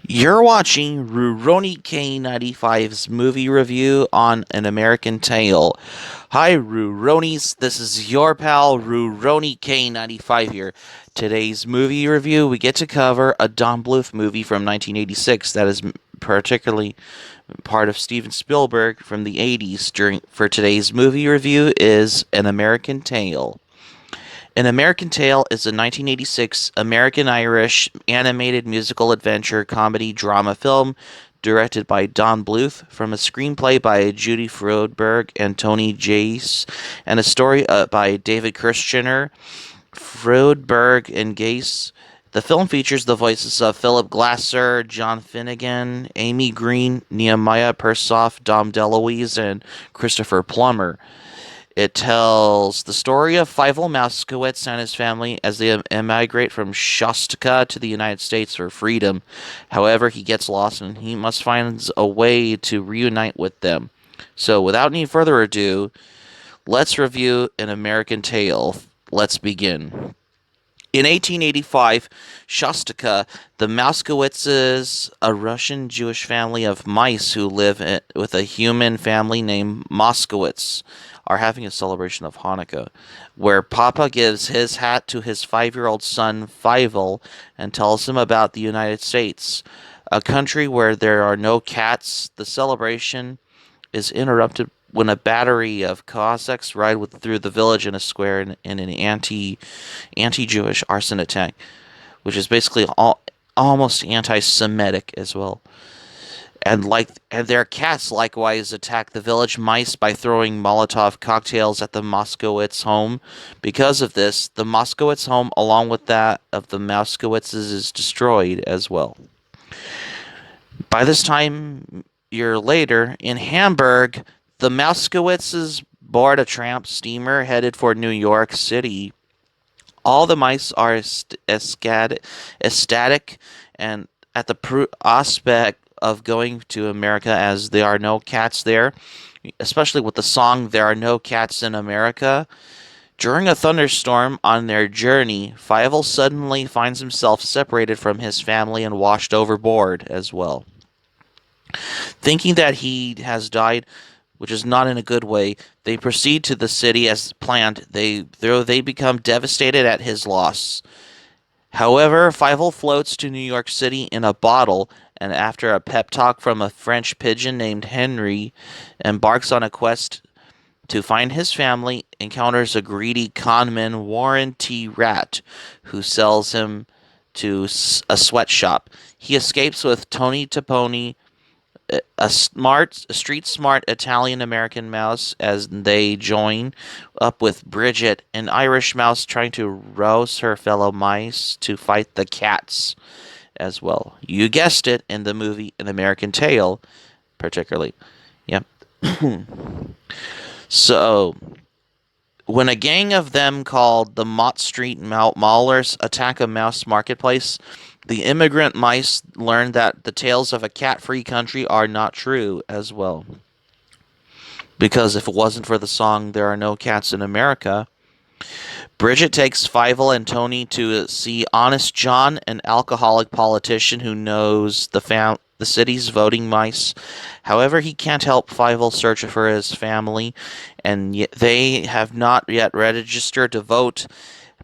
You're watching Rurouni K95's movie review on An American Tail. Hi, Ruronis. This is your pal Rurouni K95 here. Today's movie review, we get to cover a Don Bluth movie from 1986 that is particularly part of Steven Spielberg from the 80s. For today's movie review is An American Tail. An American Tail is a 1986 American-Irish animated musical adventure comedy drama film directed by Don Bluth from a screenplay by Judy Frodberg and Tony Jace and a story by David Kirschner, Frodberg, and Gase. The film features the voices of Philip Glasser, John Finnegan, Amy Green, Nehemiah Persoff, Dom DeLuise, and Christopher Plummer. It tells the story of Fievel Mouskowitz and his family as they emigrate from Shostka to the United States for freedom. However, he gets lost and he must find a way to reunite with them. So, without any further ado, let's review An American Tail. Let's begin. In 1885, Shostka, the Mouskowitzes, a Russian Jewish family of mice who live with a human family named Moskowitz, are having a celebration of Hanukkah, where Papa gives his hat to his 5-year-old son Fievel and tells him about the United States, a country where there are no cats. The celebration is interrupted when a battery of Cossacks ride through the village in a square in an anti-Jewish arson attack, which is basically almost anti-Semitic as well. And their cats likewise attack the village mice by throwing Molotov cocktails at the Moskowitz home. Because of this, the Moskowitz home, along with that of the Mouskowitzes, is destroyed as well. By this time, year later, in Hamburg, the Mouskowitzes board a tramp steamer headed for New York City. All the mice are ecstatic and at the prospect of going to America, as there are no cats there, especially with the song There Are No Cats in America. During a thunderstorm on their journey, Fievel suddenly finds himself separated from his family and washed overboard as well. Thinking that he has died, which is not in a good way, they proceed to the city as planned. They become devastated at his loss. However, Fievel floats to New York City in a bottle, and after a pep talk from a French pigeon named Henry, embarks on a quest to find his family, encounters a greedy conman, Warren T. Rat, who sells him to a sweatshop. He escapes with Tony Toponi, a street smart Italian American mouse, as they join up with Bridget, an Irish mouse trying to rouse her fellow mice to fight the cats as well. You guessed it, in the movie An American Tail, particularly. Yep. So, when a gang of them called the Mott Street Maulers attack a mouse marketplace, the immigrant mice learn that the tales of a cat-free country are not true as well. Because if it wasn't for the song There Are No Cats in America, Bridget takes Fievel and Tony to see Honest John, an alcoholic politician who knows the city's voting mice. However, he can't help Fievel search for his family, and yet they have not yet registered to vote.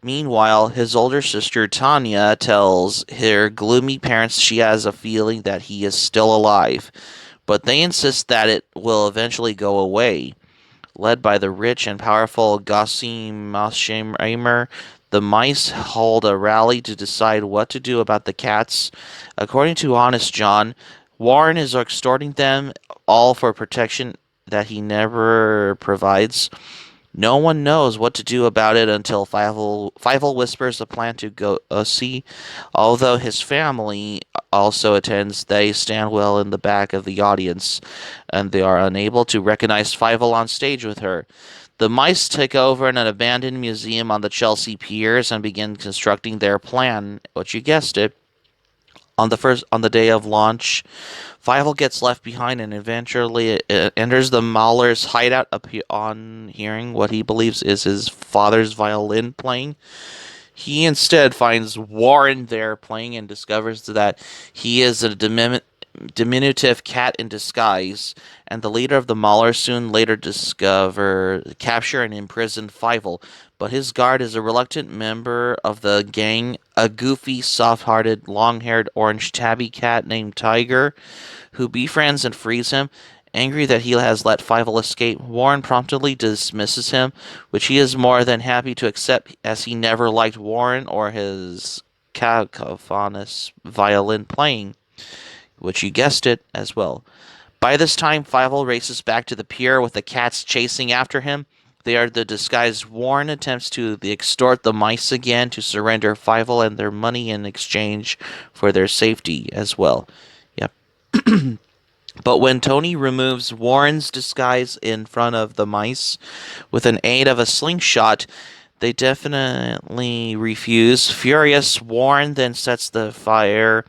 Meanwhile, his older sister Tanya tells her gloomy parents she has a feeling that he is still alive, but they insist that it will eventually go away. Led by the rich and powerful Gossim Masheimer, the mice hold a rally to decide what to do about the cats. According to Honest John, Warren is extorting them all for protection that he never provides. No one knows what to do about it until Fievel whispers a plan to go see. Although his family also attends, they stand well in the back of the audience, and they are unable to recognize Fievel on stage with her. The mice take over an abandoned museum on the Chelsea Piers and begin constructing their plan, which you guessed it. On the day of launch, Fievel gets left behind and eventually enters the Mauler's hideout upon hearing what he believes is his father's violin playing. He instead finds Warren there playing and discovers that he is a diminutive cat in disguise, and the leader of the Maulers soon later capture and imprison Fievel. But his guard is a reluctant member of the gang, a goofy, soft-hearted, long-haired orange tabby cat named Tiger, who befriends and frees him. Angry that he has let Fievel escape, Warren promptly dismisses him, which he is more than happy to accept as he never liked Warren or his cacophonous violin playing, which you guessed it as well. By this time, Fievel races back to the pier with the cats chasing after him. They are the disguised Warren attempts to extort the mice again to surrender Fievel and their money in exchange for their safety as well. Yep. But when Tony removes Warren's disguise in front of the mice with an aid of a slingshot, they definitely refuse. Furious, Warren then sets the fire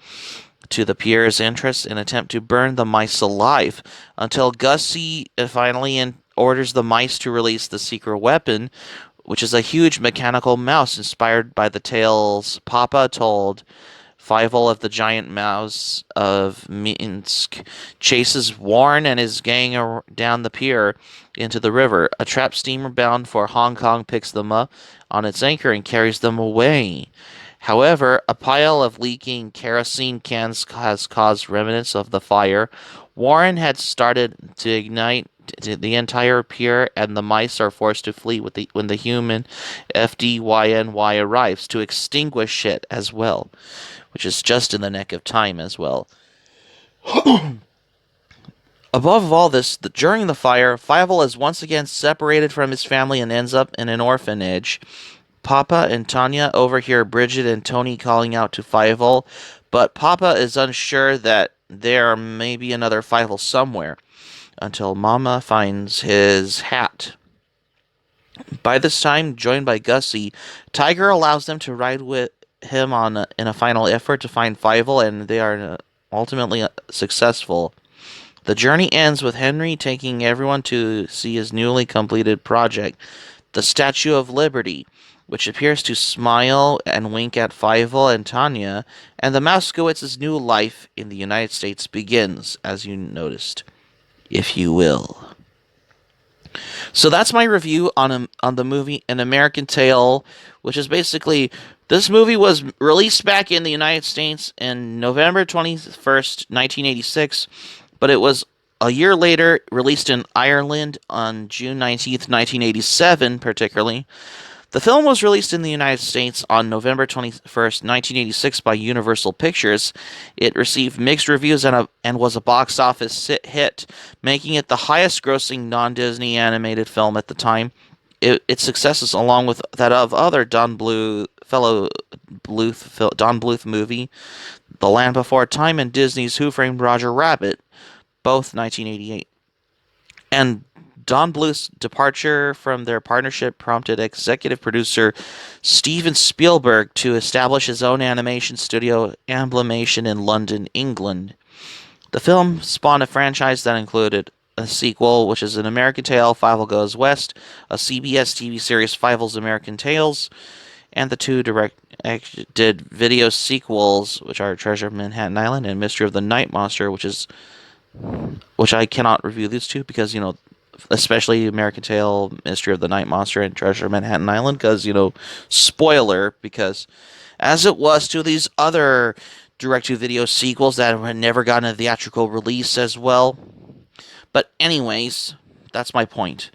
to the pier's entrance in an attempt to burn the mice alive until Gussie finally orders the mice to release the secret weapon, which is a huge mechanical mouse inspired by the tales Papa told. Fievel of the Giant Mouse of Minsk chases Warren and his gang down the pier into the river. A trap steamer bound for Hong Kong picks them up on its anchor and carries them away. However, a pile of leaking kerosene cans has caused remnants of the fire. Warren had started to ignite the entire pier, and the mice are forced to flee when the human FDYNY arrives to extinguish it as well, which is just in the nick of time as well. Above all this, during the fire, Fievel is once again separated from his family and ends up in an orphanage. Papa and Tanya overhear Bridget and Tony calling out to Fievel, but Papa is unsure that there may be another Fievel somewhere, until Mama finds his hat. By this time, joined by Gussie, Tiger allows them to ride with him in a final effort to find Fievel, and they are ultimately successful. The journey ends with Henry taking everyone to see his newly completed project, the Statue of Liberty, which appears to smile and wink at Fievel and Tanya, and the Mousekowitz's new life in the United States begins, as you noticed, if you will. So that's my review on the movie An American Tail, which is basically, this movie was released back in the United States in November 21st, 1986, but it was a year later released in Ireland on June 19th, 1987, particularly. The film was released in the United States on November 21st, 1986 by Universal Pictures. It received mixed reviews and was a box office hit, making it the highest-grossing non-Disney animated film at the time. Its successes, along with that of other Don Bluth movie, The Land Before Time, and Disney's Who Framed Roger Rabbit, both 1988. And Don Bluth's departure from their partnership prompted executive producer Steven Spielberg to establish his own animation studio, Amblimation, in London, England. The film spawned a franchise that included a sequel, which is An American Tail, Fievel Goes West, a CBS TV series, Fievel's American Tales, and the two directed video sequels, which are Treasure of Manhattan Island and Mystery of the Night Monster, which I cannot review these two because, especially American Tail, Mystery of the Night Monster, and Treasure of Manhattan Island, because, spoiler, because as it was to these other direct-to-video sequels that had never gotten a theatrical release as well. But anyways, that's my point.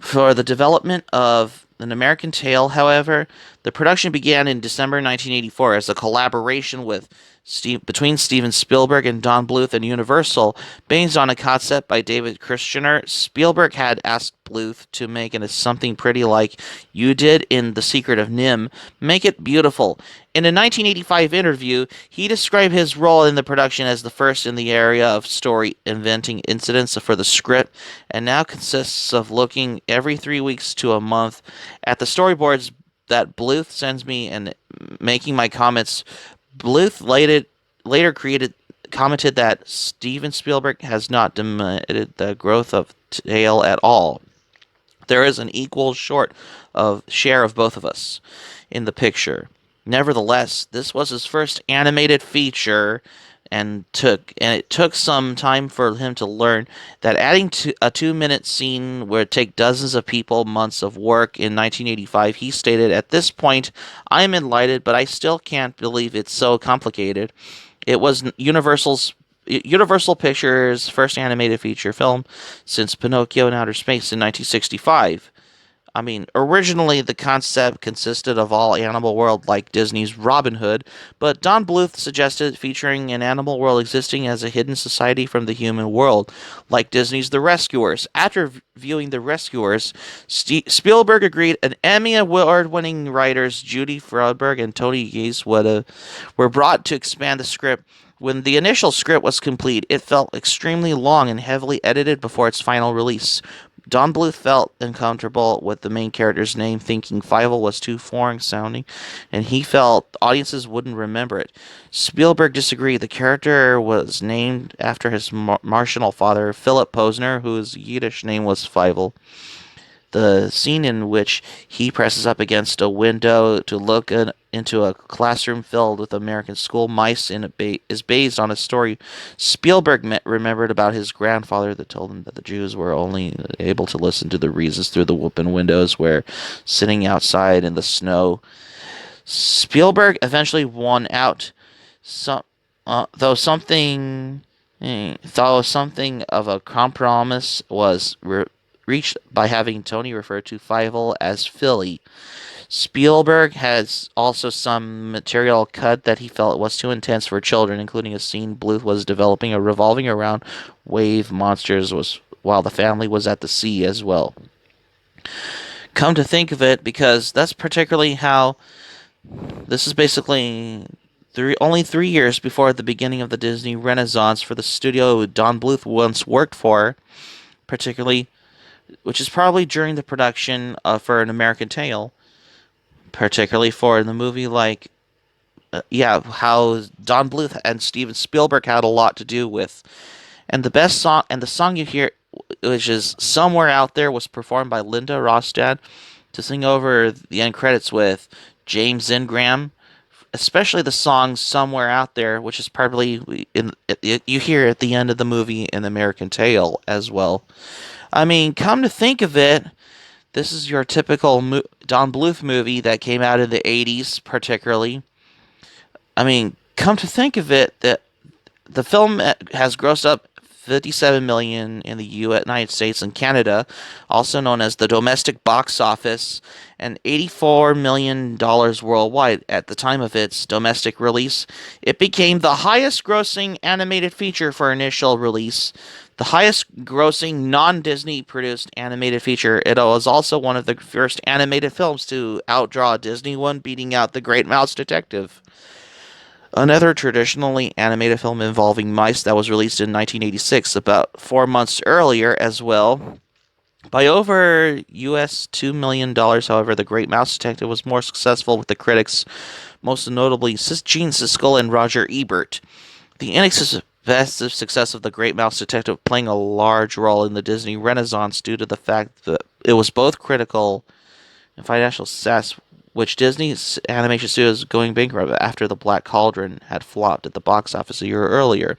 For the development of An American Tail, however, the production began in December 1984 as a collaboration between Steven Spielberg and Don Bluth and Universal, based on a concept by David Christianer. Spielberg had asked Bluth to make it something pretty like you did in The Secret of NIMH, make it beautiful. In a 1985 interview, he described his role in the production as the first in the area of story inventing incidents for the script, and now consists of looking every 3 weeks to a month at the storyboards that Bluth sends me and making my comments. Bluth later commented that Steven Spielberg has not diminished the growth of Tail at all. There is an equal share of both of us. in the picture. Nevertheless, this was his first animated feature, and it took some time for him to learn that adding to a 2-minute scene would take dozens of people months of work. In 1985, he stated, "At this point, I am enlightened, but I still can't believe it's so complicated." It was Universal Pictures' first animated feature film since Pinocchio in Outer Space in 1965. I mean, originally the concept consisted of all animal world like Disney's Robin Hood, but Don Bluth suggested featuring an animal world existing as a hidden society from the human world, like Disney's The Rescuers. After viewing The Rescuers, Spielberg agreed, and Emmy Award-winning writers Judy Froberg and Tony Gaze were brought to expand the script. When the initial script was complete, it felt extremely long and heavily edited before its final release. Don Bluth felt uncomfortable with the main character's name, thinking Fievel was too foreign sounding, and he felt audiences wouldn't remember it. Spielberg disagreed. The character was named after his Martial father, Philip Posner, whose Yiddish name was Fievel. The scene in which he presses up against a window to look into a classroom filled with American school mice is based on a story Spielberg remembered about his grandfather that told him that the Jews were only able to listen to the reasons through the open windows where sitting outside in the snow. Spielberg eventually won out, though something of a compromise was reached by having Tony refer to Fievel as Philly. Spielberg has also some material cut that he felt was too intense for children, including a scene Bluth was developing a revolving around wave monsters while the family was at the sea as well. Come to think of it, because that's particularly how this is basically only 3 years before the beginning of the Disney Renaissance for the studio Don Bluth once worked for, particularly, which is probably during the production for An American Tail, particularly for the movie, like, how Don Bluth and Steven Spielberg had a lot to do with. And the song you hear, which is Somewhere Out There, was performed by Linda Ronstadt to sing over the end credits with James Ingram, especially the song Somewhere Out There, which is probably you hear at the end of the movie in American Tail as well. I mean, come to think of it, this is your typical Don Bluth movie that came out in the 80s, particularly. I mean, come to think of it, that the film has grossed up $57 million in the United States and Canada, also known as the domestic box office, and $84 million worldwide. At the time of its domestic release, it became the highest grossing animated feature for initial release, the highest grossing non-Disney produced animated feature. It was also one of the first animated films to outdraw a Disney one, beating out The Great Mouse Detective, another traditionally animated film involving mice that was released in 1986, about 4 months earlier as well. By over US $2 million, however, The Great Mouse Detective was more successful with the critics, most notably Gene Siskel and Roger Ebert. The inexpensive success of The Great Mouse Detective playing a large role in the Disney Renaissance due to the fact that it was both critical and financial success, which Disney's animation studios going bankrupt after The Black Cauldron had flopped at the box office a year earlier.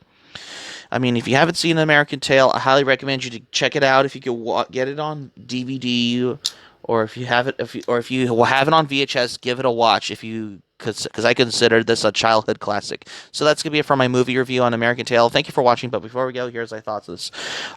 I mean, if you haven't seen American Tail, I highly recommend you to check it out if you can get it on DVD, or if you have it, if you have it on VHS, give it a watch because I consider this a childhood classic. So that's gonna be it for my movie review on American Tail. Thank you for watching. But before we go, here's my thoughts on this.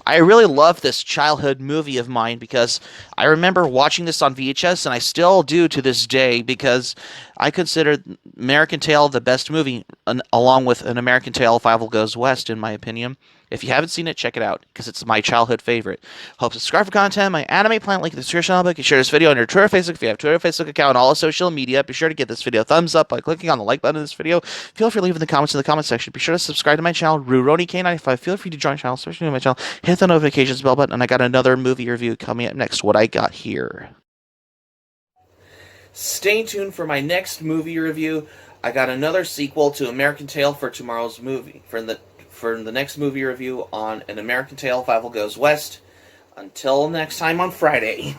I really love this childhood movie of mine because I remember watching this on VHS, and I still do to this day, because I consider American Tail the best movie, along with An American Tail: Fievel Goes West, in my opinion. If you haven't seen it, check it out, because it's my childhood favorite. Hope subscribe for content. My anime plant link in the description below. You can share this video on your Twitter, Facebook, if you have Twitter, Facebook account, and all of social media. Be sure to give this video a thumbs up by clicking on the like button of this video. Feel free to leave in the comments in the comment section. Be sure to subscribe to my channel, RuRoniK95. Feel free to join my channel, especially my channel. Hit the notifications bell button, and I got another movie review coming up next. What I got here. Stay tuned for my next movie review. I got another sequel to American Tail for tomorrow's movie. For the next movie review on An American Tail: Fievel Goes West. Until next time on Friday.